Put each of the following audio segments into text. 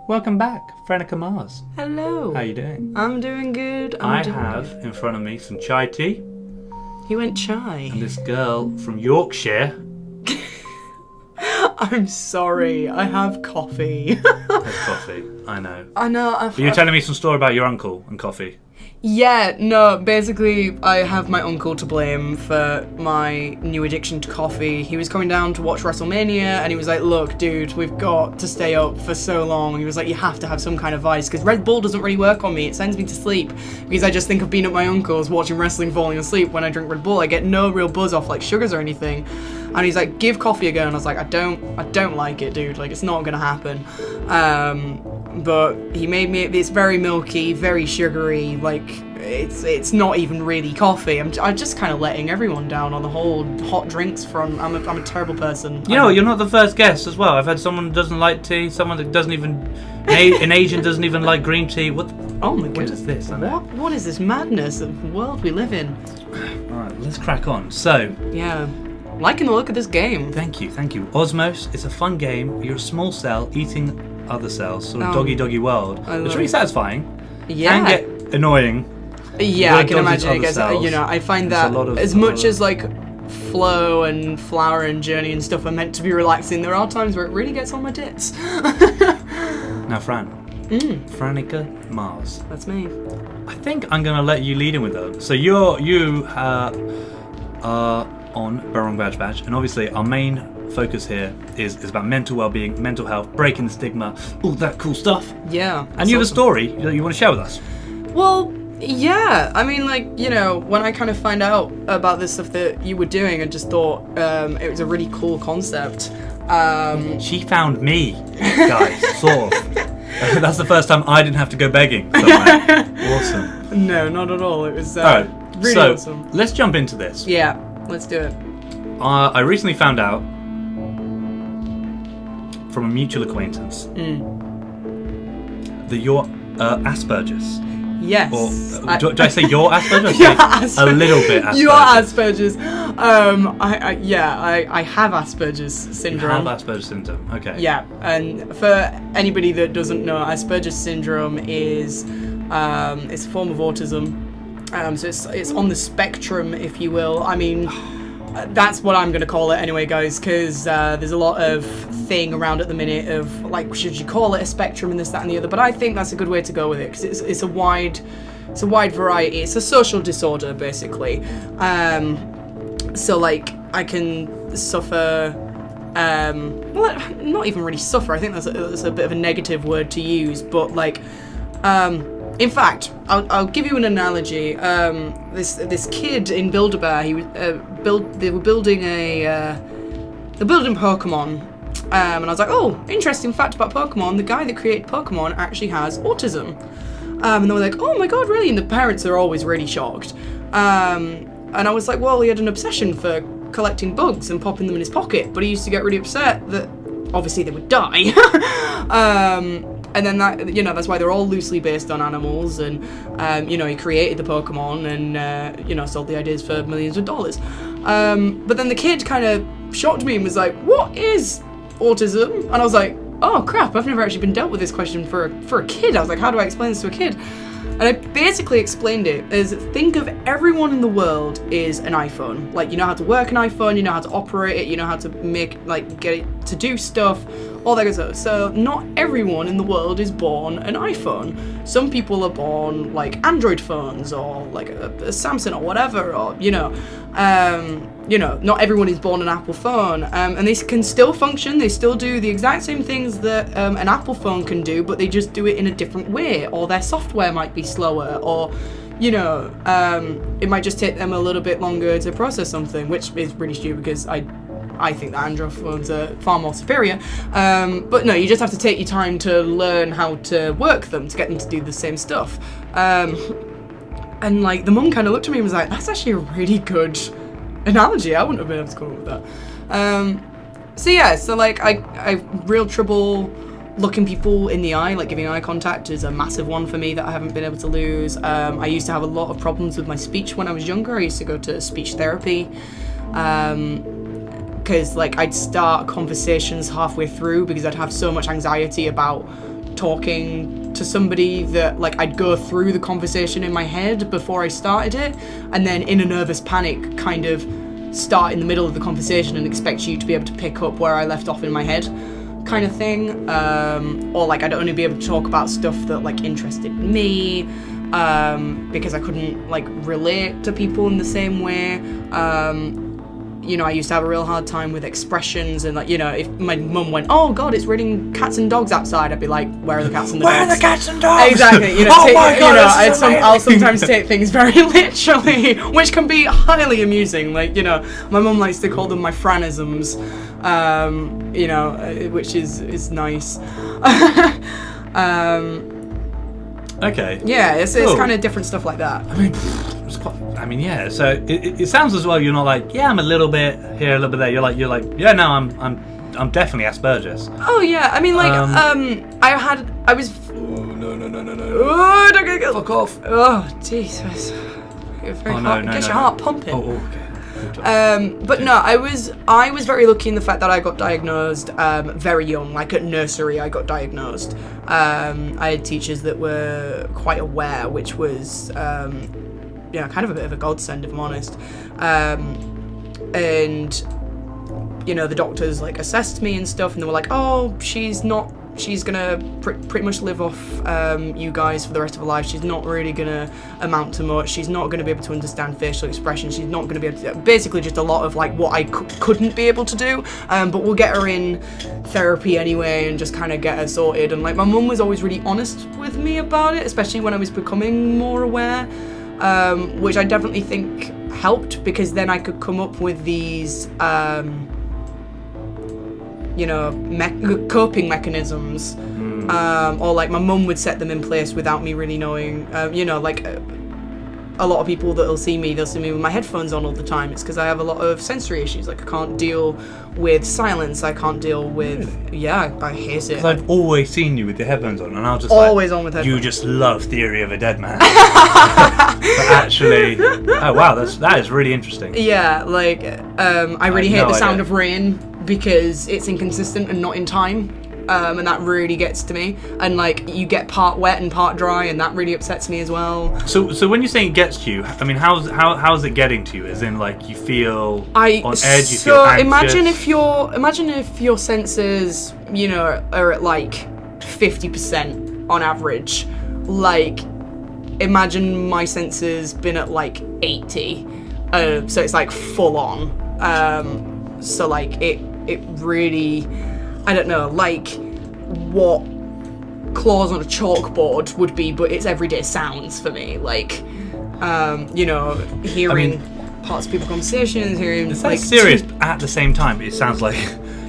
Welcome back, Franika Mars. Hello. How you doing? I'm doing good. I have in front of me some chai tea. You went chai. And this girl from Yorkshire. I'm sorry. I have coffee. Has coffee. I know. I know. But you're telling me some story about your uncle and coffee. Yeah, no, basically I have my uncle to blame for my new addiction to coffee. He was coming down to watch WrestleMania and he was like, look, dude, we've got to stay up for so long. He was like, you have to have some kind of vice because Red Bull doesn't really work on me. It sends me to sleep because I just think of being at my uncle's watching wrestling falling asleep. When I drink Red Bull, I get no real buzz off like sugars or anything. And he's like, give coffee a go. And I was like, I don't like it, dude. Like, it's not gonna happen. But he made me, it's very milky, very sugary, like, it's not even really coffee. I'm just kind of letting everyone down on the whole hot drinks front. I'm a terrible person. You know, you're not the first guest as well. I've had someone who doesn't like tea, someone that doesn't even, an Asian doesn't even like green tea. Oh my goodness. What is this? I know. What is this madness of the world we live in? Alright, let's crack on. So. Yeah. Liking the look of this game. Thank you. Osmos, it's a fun game. You're a small cell eating other cells, sort of doggy world. It's really satisfying. Yeah. Can get annoying. Yeah, I can imagine it gets, I find that as much as like Flow and Flower and Journey and stuff are meant to be relaxing, there are times where it really gets on my tits. Now, Franika Mars. That's me. I think I'm going to let you lead in with those. So you are on Barong Badge, and obviously our main focus here is about mental well-being, mental health, breaking the stigma, all that cool stuff. Yeah. And you have a story that you want to share with us. Well, yeah. I mean, like, you know, when I kind of find out about this stuff that you were doing, I just thought it was a really cool concept. She found me, guys, sort of. That's the first time I didn't have to go begging somewhere. Awesome. No, not at all. It was really awesome. Let's jump into this. Yeah, let's do it. I recently found out from a mutual acquaintance that you're Asperger's. Yes. Or do I say you're Asperger's? Asperger's? A little bit Asperger's. You are Asperger's. I have Aspergers Syndrome. You have Asperger's Syndrome, okay. Yeah, and for anybody that doesn't know, Aspergers Syndrome is it's a form of autism. So it's on the spectrum, if you will. I mean, that's what I'm going to call it anyway, guys, because there's a lot of thing around at the minute of, like, should you call it a spectrum and this, that, and the other, but I think that's a good way to go with it, because it's a wide variety. It's a social disorder, basically. So, like, I can suffer, well, not even really suffer, I think that's a bit of a negative word to use, but, like, in fact, I'll give you an analogy. This kid in Build-A-Bear, they were building Pokemon, and I was like, oh, interesting fact about Pokemon. The guy that created Pokemon actually has autism, and they were like, oh my god, really? And the parents are always really shocked. And I was like, well, he had an obsession for collecting bugs and popping them in his pocket, but he used to get really upset that obviously they would die. And then that's why they're all loosely based on animals, and he created the Pokemon and sold the ideas for millions of dollars. But then the kid kind of shocked me and was like, what is autism? And I was like, oh crap, I've never actually been dealt with this question for a kid. I was like, how do I explain this to a kid? And I basically explained it as, think of everyone in the world is an iPhone. Like, you know how to work an iPhone, you know how to operate it, you know how to get it to do stuff, all that good stuff. So not everyone in the world is born an iPhone. Some people are born like Android phones or like a Samsung or whatever, or not everyone is born an Apple phone, and they can still function. They still do the exact same things that an Apple phone can do, but they just do it in a different way, or their software might be slower, or it might just take them a little bit longer to process something, which is really stupid because I think that Android phones are far more superior. But no, you just have to take your time to learn how to work them to get them to do the same stuff. And like the mum kind of looked at me and was like, that's actually a really good analogy. I wouldn't have been able to come up with that. So like I have real trouble looking people in the eye, like giving eye contact is a massive one for me that I haven't been able to lose. I used to have a lot of problems with my speech when I was younger. I used to go to speech therapy. Because like I'd start conversations halfway through because I'd have so much anxiety about talking to somebody that like I'd go through the conversation in my head before I started it, and then in a nervous panic kind of start in the middle of the conversation and expect you to be able to pick up where I left off in my head, kind of thing. Or like I'd only be able to talk about stuff that like interested me, because I couldn't like relate to people in the same way. You know, I used to have a real hard time with expressions, and like, you know, if my mum went, "Oh God, it's raining cats and dogs outside," I'd be like, "Where are the cats and the dogs? Where are the cats and dogs?" Exactly. You know, oh my God, I'll sometimes take things very literally, which can be highly amusing. Like, you know, my mum likes to call them my franisms, you know, which is nice. Okay. Yeah, it's Cool. kind of different stuff like that. I mean, yeah. So it sounds as well. You're not like, yeah, I'm a little bit here, a little bit there. You're like, yeah, no, I'm definitely Aspergers. Oh yeah, I mean, like, I was. Oh, no. Oh, don't get. Fuck off. Oh Jesus. You're very hot. Get your heart pumping. Oh, okay. But no, I was very lucky in the fact that I got diagnosed very young. Like at nursery, I got diagnosed. I had teachers that were quite aware, which was kind of a bit of a godsend, if I'm honest. And you know, the doctors like assessed me and stuff, and they were like, "Oh, she's gonna pretty much live off you guys for the rest of her life. She's not really gonna amount to much. She's not gonna be able to understand facial expressions. She's not gonna be able to, basically just a lot of like what I couldn't be able to do. But we'll get her in therapy anyway and just kind of get her sorted." And like my mum was always really honest with me about it, especially when I was becoming more aware, which I definitely think helped, because then I could come up with these you know, coping mechanisms, or like my mum would set them in place without me really knowing. You know, like a lot of people they'll see me with my headphones on all the time. It's because I have a lot of sensory issues. Like I can't deal with silence. I can't deal with I hate it. Because I've always seen you with your headphones on, and I was just always on with headphones. You just love Theory of a Dead Man. But actually, oh wow, that is really interesting. Yeah, like I really hate the sound of rain, because it's inconsistent and not in time, and that really gets to me. And like you get part wet and part dry, and that really upsets me as well. So when you're saying it gets to you, I mean, how's it getting to you? As in, like you feel on edge, you feel anxious. Imagine if your senses, you know, are at like 50% on average. Like imagine my senses been at like 80, so it's like full on. So like it really, I don't know, like what claws on a chalkboard would be, but it's everyday sounds for me. Like, you know, hearing parts of people's conversations, hearing. It's like serious, but at the same time, it sounds like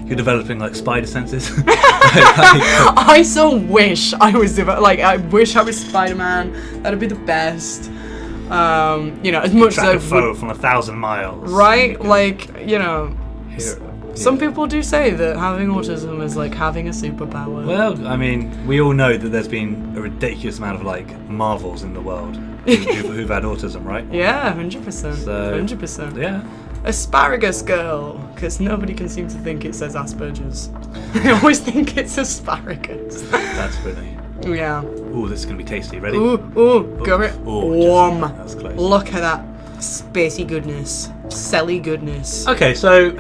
you're developing like spider senses. I so wish I was I wish I was Spider-Man. That'd be the best. You know, as much track as a foe from 1,000 miles. Right? Like, you know. Here. Some people do say that having autism is like having a superpower. Well, I mean, we all know that there's been a ridiculous amount of like marvels in the world who've had autism, right? Yeah, 100%. So, 100%. Yeah. Asparagus girl, because nobody can seem to think it says Asperger's. They always think it's asparagus. That's funny. Yeah. Ooh, this is gonna be tasty. Ready? Ooh, go it. Warm. That's close. Look at that spacey goodness, celly goodness. Okay, so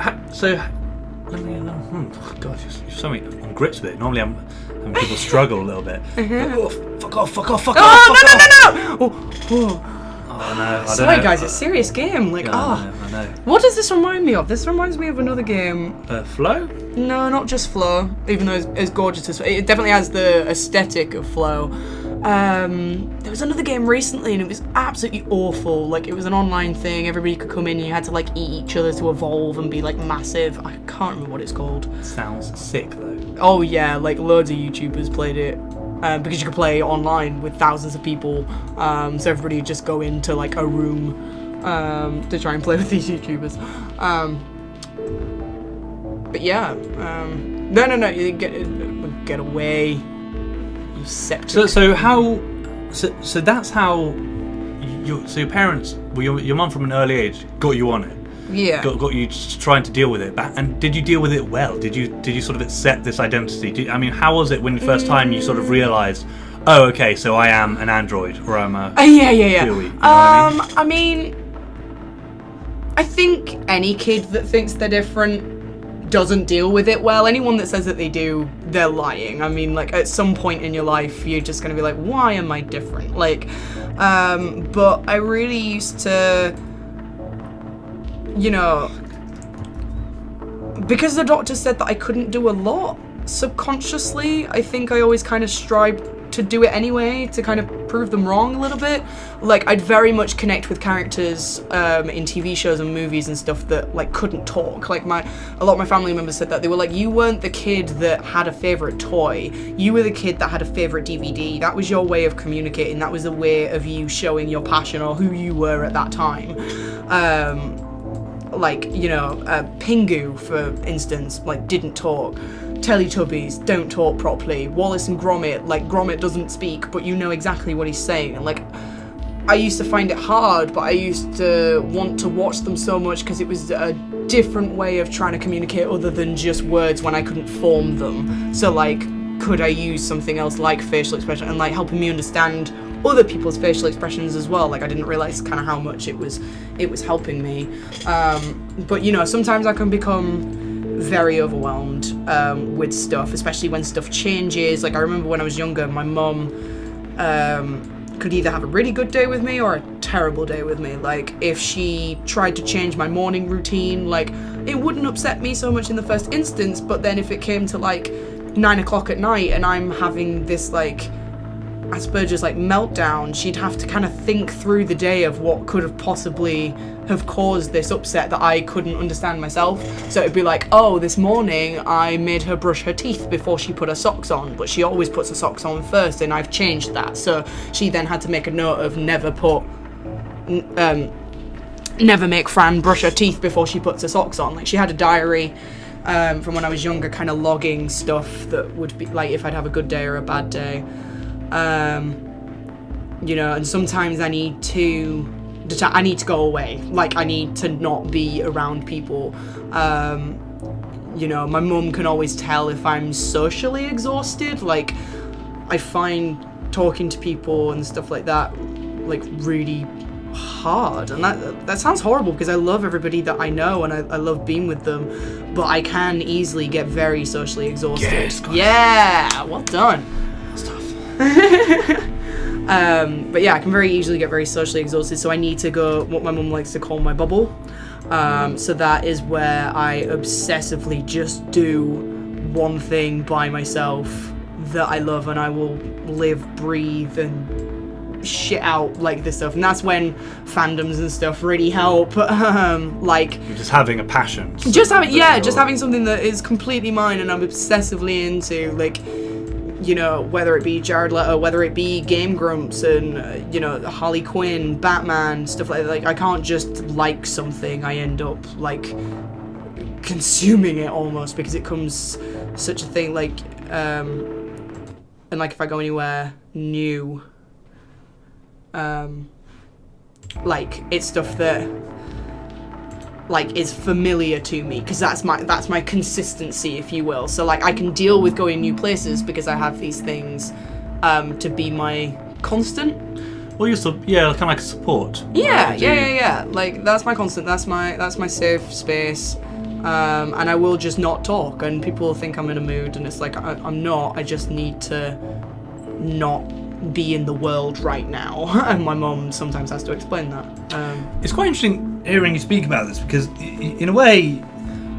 let me. God, you're so on grips with it. Normally, people struggle a little bit. Oh, fuck off! No! Oh no! I don't Sorry, know. guys, it's a serious game. Like, I know. What does this remind me of? This reminds me of another game. Flow? No, not just Flow. Even though it's as gorgeous as it definitely has the aesthetic of Flow. There was another game recently, and it was absolutely awful. Like, it was an online thing. Everybody could come in, and you had to like eat each other to evolve and be like massive. I can't remember what it's called. Sounds sick though. Oh yeah, like loads of YouTubers played it. Because you could play online with thousands of people, so everybody would just go into like a room to try and play with these YouTubers. But yeah, no, you get away, you septic. So that's how your parents, well, your mum from an early age got you on it. got you trying to deal with it. And did you deal with it well? Did you sort of accept this identity? I mean, how was it when the first time you sort of realised, oh, okay, so I am an android, or I'm a yeah. Huey, you know what I mean, I think any kid that thinks they're different doesn't deal with it well. Anyone that says that they do, they're lying. I mean, like, at some point in your life, you're just gonna be like, why am I different? Like, but I really used to, you know, because the doctor said that I couldn't do a lot, subconsciously, I think I always kind of strived to do it anyway, to kind of prove them wrong a little bit. Like, I'd very much connect with characters in TV shows and movies and stuff that, like, couldn't talk. Like, a lot of my family members said that. They were like, you weren't the kid that had a favourite toy. You were the kid that had a favourite DVD. That was your way of communicating. That was the way of you showing your passion or who you were at that time. Like, you know, Pingu, for instance, like, didn't talk. Teletubbies don't talk properly. Wallace and Gromit, like, Gromit doesn't speak, but you know exactly what he's saying. And, like, I used to find it hard, but I used to want to watch them so much because it was a different way of trying to communicate other than just words when I couldn't form them. So, like, could I use something else like facial expression and, like, helping me understand other people's facial expressions as well? Like, I didn't realize kind of how much it was helping me. But, you know, sometimes I can become very overwhelmed with stuff, especially when stuff changes. Like, I remember when I was younger, my mum could either have a really good day with me or a terrible day with me. Like, if she tried to change my morning routine, like, it wouldn't upset me so much in the first instance, but then if it came to, like, 9 o'clock at night and I'm having this, like, Asperger's, like, meltdown, she'd have to kind of think through the day of what could have possibly have caused this upset that I couldn't understand myself. So it'd be like, oh, this morning I made her brush her teeth before she put her socks on, but she always puts her socks on first, and I've changed that. So she then had to make a note of never make Fran brush her teeth before she puts her socks on. Like, she had a diary from when I was younger, kind of logging stuff that would be like if I'd have a good day or a bad day. You know, and sometimes I need to go away. Like, I need to not be around people. You know, my mum can always tell if I'm socially exhausted. Like, I find talking to people and stuff like that, like, really hard. And that sounds horrible because I love everybody that I know and I love being with them, but I can easily get very socially exhausted. Yes, yeah, well done. But yeah, I can very easily get very socially exhausted, so I need to go what my mum likes to call my bubble. So that is where I obsessively just do one thing by myself that I love, and I will live, breathe, and shit out like this stuff. And that's when fandoms and stuff really help. Like, you're just having a passion. Just having something that is completely mine and I'm obsessively into, like, you know, whether it be Jared Leto, whether it be Game Grumps and, you know, Harley Quinn, Batman, stuff like that. Like, I can't just like something. I end up, like, consuming it almost because it comes such a thing. Like, and, like, if I go anywhere new, like, it's stuff that, like, is familiar to me because that's my consistency, if you will. So, like, I can deal with going new places because I have these things to be my constant. Well, you're kind of like a support. Yeah. Like, that's my constant. That's my safe space. And I will just not talk, and people think I'm in a mood, and it's like I'm not. I just need to not be in the world right now. And my mom sometimes has to explain that. It's quite interesting hearing you speak about this because, in a way,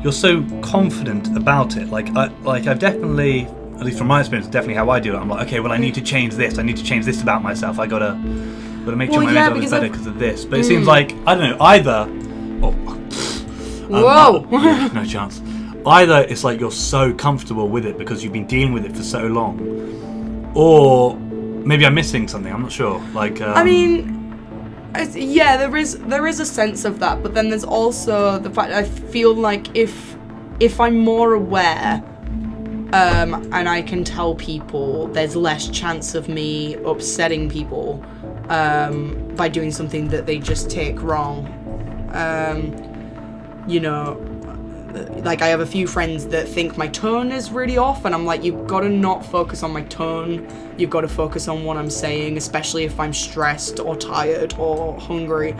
you're so confident about it. Like I've definitely, at least from my experience, definitely how I do it. I'm like, okay, well, I need to change this. I need to change this about myself. I gotta make sure my mental health is better because of this. But it seems like, I don't know, either. Whoa! No chance. Either it's like you're so comfortable with it because you've been dealing with it for so long, or maybe I'm missing something. I'm not sure. Like, I mean, yeah, there is a sense of that, but then there's also the fact I feel like if I'm more aware, and I can tell people, there's less chance of me upsetting people by doing something that they just take wrong. you know, like I have a few friends that think my tone is really off, and I'm like, you've got to not focus on my tone. You've got to focus on what I'm saying, especially if I'm stressed or tired or hungry,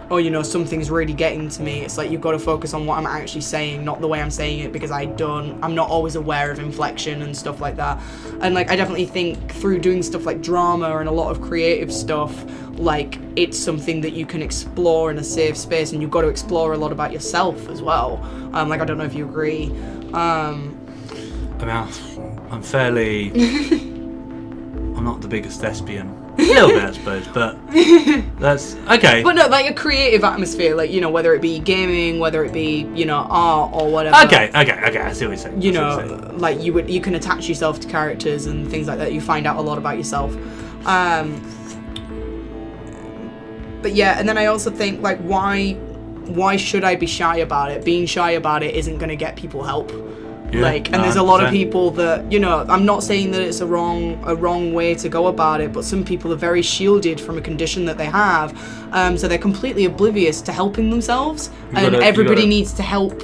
or you know, something's really getting to me. It's like you've got to focus on what I'm actually saying, not the way I'm saying it, because I'm not always aware of inflection and stuff like that. And like I definitely think through doing stuff like drama and a lot of creative stuff, like it's something that you can explore in a safe space, and you've got to explore a lot about yourself as well. Like I don't know if you agree. I mean, I'm fairly. I'm not the biggest thespian. A little bit, I suppose, but that's okay. But no, like a creative atmosphere, like, you know, whether it be gaming, whether it be, you know, art or whatever. Okay. I see what you're saying. You know, like you can attach yourself to characters and things like that. You find out a lot about yourself. But yeah, and then I also think, like, why should I be shy about it? Being shy about it isn't going to get people help. Yeah, and there's a lot of people that, you know, I'm not saying that it's a wrong way to go about it, but some people are very shielded from a condition that they have, so they're completely oblivious to helping themselves, and everybody needs to help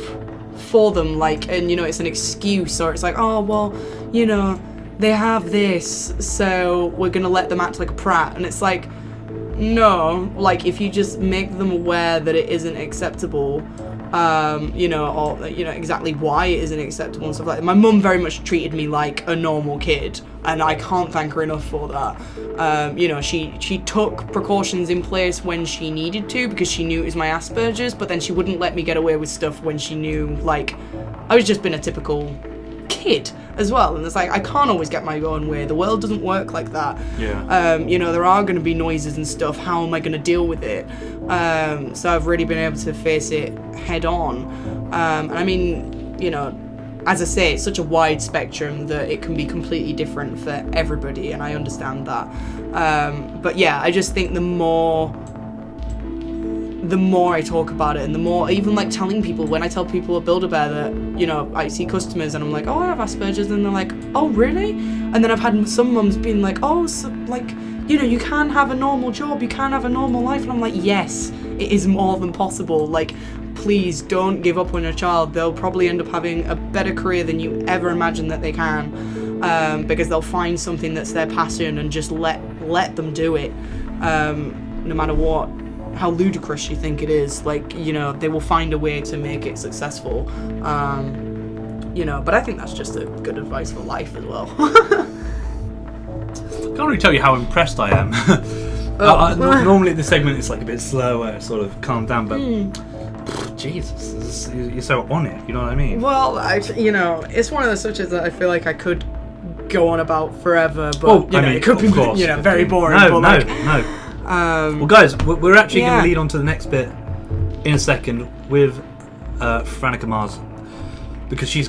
for them, like, and you know, it's an excuse, or it's like, oh well, you know, they have this, so we're gonna let them act like a prat, and it's like, no, like if you just make them aware that it isn't acceptable, you know, or you know exactly why it isn't acceptable and stuff like that. My mum very much treated me like a normal kid, and I can't thank her enough for that. You know, she took precautions in place when she needed to, because she knew it was my Asperger's, but then she wouldn't let me get away with stuff when she knew, like, I was just being a typical kid as well, and it's like, I can't always get my own way. The world doesn't work like that. Yeah. You know, there are going to be noises and stuff. How am I going to deal with it? So I've really been able to face it head on. And I mean, you know, as I say, it's such a wide spectrum that it can be completely different for everybody, and I understand that. But yeah, I just think the more I talk about it, and the more, even like telling people, when I tell people at Build-A-Bear that, you know, I see customers and I'm like, oh, I have Asperger's, and they're like, oh, really? And then I've had some mums being like, oh, so, like, you know, you can have a normal job, you can have a normal life, and I'm like, yes, it is more than possible. Like, please don't give up on your child. They'll probably end up having a better career than you ever imagined that they can, because they'll find something that's their passion and just let them do it, no matter what. How ludicrous you think it is, like, you know, they will find a way to make it successful, you know, but I think that's just a good advice for life as well. Can't really tell you how impressed I am. Normally this segment is like a bit slower, sort of calm down, but Jesus, you're so on it, you know what I mean? Well, you know, it's one of those subjects that I feel like I could go on about forever, but you know, it could be, you know, very boring. No. Well, guys, we're actually going to lead on to the next bit in a second with Franika Mars, because she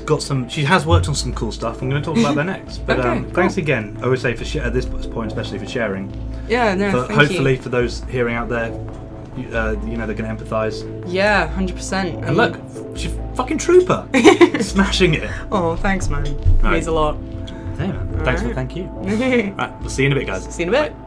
has worked on some cool stuff. I'm going to talk about that next. But thanks again, I would say, at this point, especially for sharing. Yeah, no, but thank hopefully you. For those hearing out there, you know, they're going to empathise. Yeah, 100%. And look, she's a fucking trooper, smashing it. Oh, thanks, man. Means a lot. Hey, man. Thank you. Right, we'll see you in a bit, guys. See you in a bit. Bye.